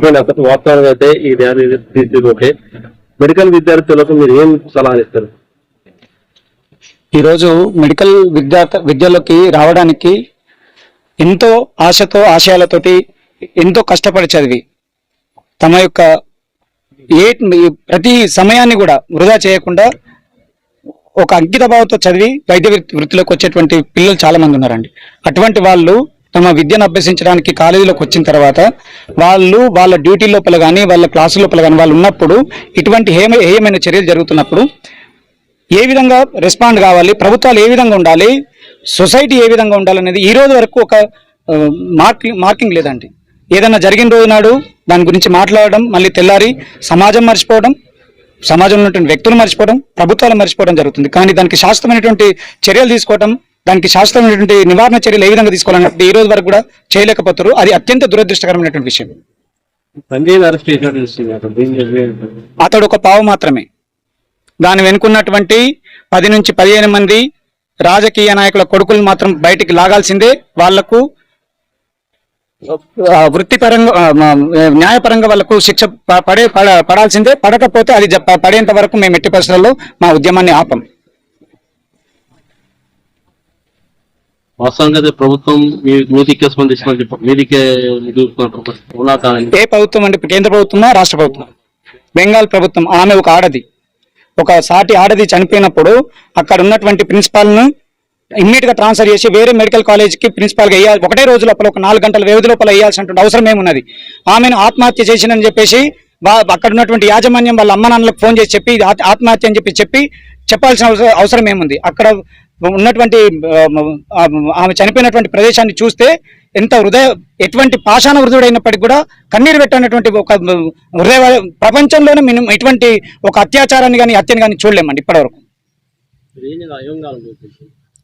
చెప్పండి అసలు వాస్తవానికి అయితే ఈ ర్యాలీ ఓకే, మెడికల్ విద్యార్థులకు మీరు ఏం సలహా ఇస్తారు? ఈరోజు మెడికల్ విద్యలోకి రావడానికి ఎంతో ఆశతో ఆశయాలతోటి ఎంతో కష్టపడి చదివి తమ యొక్క ప్రతి సమయాన్ని కూడా వృధా చేయకుండా ఒక అంకిత భావంతో చదివి వైద్య వృత్తిలోకి వచ్చేటువంటి పిల్లలు చాలా మంది ఉన్నారండి. అటువంటి వాళ్ళు తమ విద్యను అభ్యసించడానికి కాలేజీలోకి వచ్చిన తర్వాత వాళ్ళు వాళ్ళ డ్యూటీ లోపల కానీ వాళ్ళ క్లాసు లోపల కానీ వాళ్ళు ఉన్నప్పుడు ఇటువంటి హేయమైన చర్యలు జరుగుతున్నప్పుడు ఏ విధంగా రెస్పాండ్ కావాలి, ప్రభుత్వాలు ఏ విధంగా ఉండాలి, సొసైటీ ఏ విధంగా ఉండాలనేది ఈ రోజు వరకు ఒక మార్కింగ్ లేదండి. ఏదన్నా జరిగిన రోజు నాడు దాని గురించి మాట్లాడడం, మళ్ళీ తెల్లారి సమాజం మర్చిపోవడం, సమాజంలో ఉన్నటువంటి వ్యక్తులు మర్చిపోవడం, ప్రభుత్వాలు మర్చిపోవడం జరుగుతుంది. కానీ దానికి శాశ్వతమైనటువంటి చర్యలు తీసుకోవడం, దానికి శాశ్వతమైనటువంటి నివారణ చర్యలు ఏ విధంగా తీసుకోవాలన్నట్టు ఈ రోజు వరకు కూడా చేయలేకపోతారు. అది అత్యంత దురదృష్టకరమైనటువంటి విషయం. అతడు ఒక పావు మాత్రమే. దాని వెనుకున్నటువంటి 10 నుంచి 15 మంది రాజకీయ నాయకుల కొడుకులు మాత్రం బయటికి లాగాల్సిందే. వాళ్లకు వృత్తిపరంగా న్యాయపరంగా వాళ్లకు శిక్ష పడాల్సిందే. పడకపోతే అది పడేంత వరకు మేము ఎట్టి పరిస్థితుల్లో మా ఉద్యమాన్ని ఆపం. వాస్తవంగా ప్రభుత్వం మీదికే స్పందించిన ఏ ప్రభుత్వం అంటే కేంద్ర ప్రభుత్వమా రాష్ట్ర ప్రభుత్వం? బెంగాల్ ప్రభుత్వం. ఆమె ఒక ఆడది, ఒక సాటి ఆడది చనిపోయినప్పుడు అక్కడ ఉన్నటువంటి ప్రిన్సిపాల్ను ఇమ్మీడియట్ గా ట్రాన్స్ఫర్ చేసి వేరే మెడికల్ కాలేజ్ కి ప్రిన్సిపాల్ గా వేయాలి. ఒకటే రోజు లోపల ఒక 4 గంటల వ్యవధి లోపల వేయాల్సినటువంటి అవసరం ఏమున్నది? ఆమెను ఆత్మహత్య చేసిందని చెప్పేసి అక్కడ ఉన్నటువంటి యాజమాన్యం వాళ్ళ అమ్మ నాన్నలకు ఫోన్ చేసి చెప్పి ఆత్మహత్య అని చెప్పి చెప్పాల్సిన అవసరం ఏముంది? అక్కడ ఉన్నటువంటి ఆమె చనిపోయినటువంటి ప్రదేశాన్ని చూస్తే ఎంత ఎటువంటి పాషాణ హృదయుడైనప్పటికీ కూడా కన్నీరు పెట్టినటువంటి ఒక హృదయ ప్రపంచంలోనే మేము ఇటువంటి ఒక అత్యాచారాన్ని కానీ హత్యని కానీ చూడలేమండి ఇప్పటివరకు.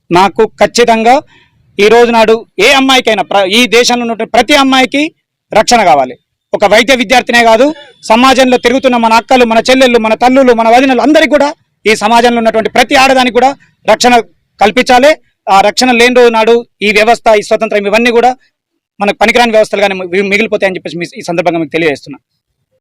నాకు ఖచ్చితంగా ఈ రోజు నాడు ఏ అమ్మాయికైనా ఈ దేశంలో ఉన్నటువంటి ప్రతి అమ్మాయికి రక్షణ కావాలి. ఒక వైద్య విద్యార్థినే కాదు, సమాజంలో తిరుగుతున్న మన అక్కలు, మన చెల్లెళ్ళు, మన తల్లులు, మన వదినలు అందరికీ కూడా ఈ సమాజంలో ఉన్నటువంటి ప్రతి ఆడదానికి కూడా రక్షణ కల్పించాలి. ఆ రక్షణ లేని రోజు నాడు ఈ వ్యవస్థ, ఈ స్వతంత్రం, ఇవన్నీ కూడా మనకు పనికిరాని వ్యవస్థలు కానీ మిగిలిపోతాయని చెప్పేసి ఈ సందర్భంగా మీకు తెలియజేస్తున్నా.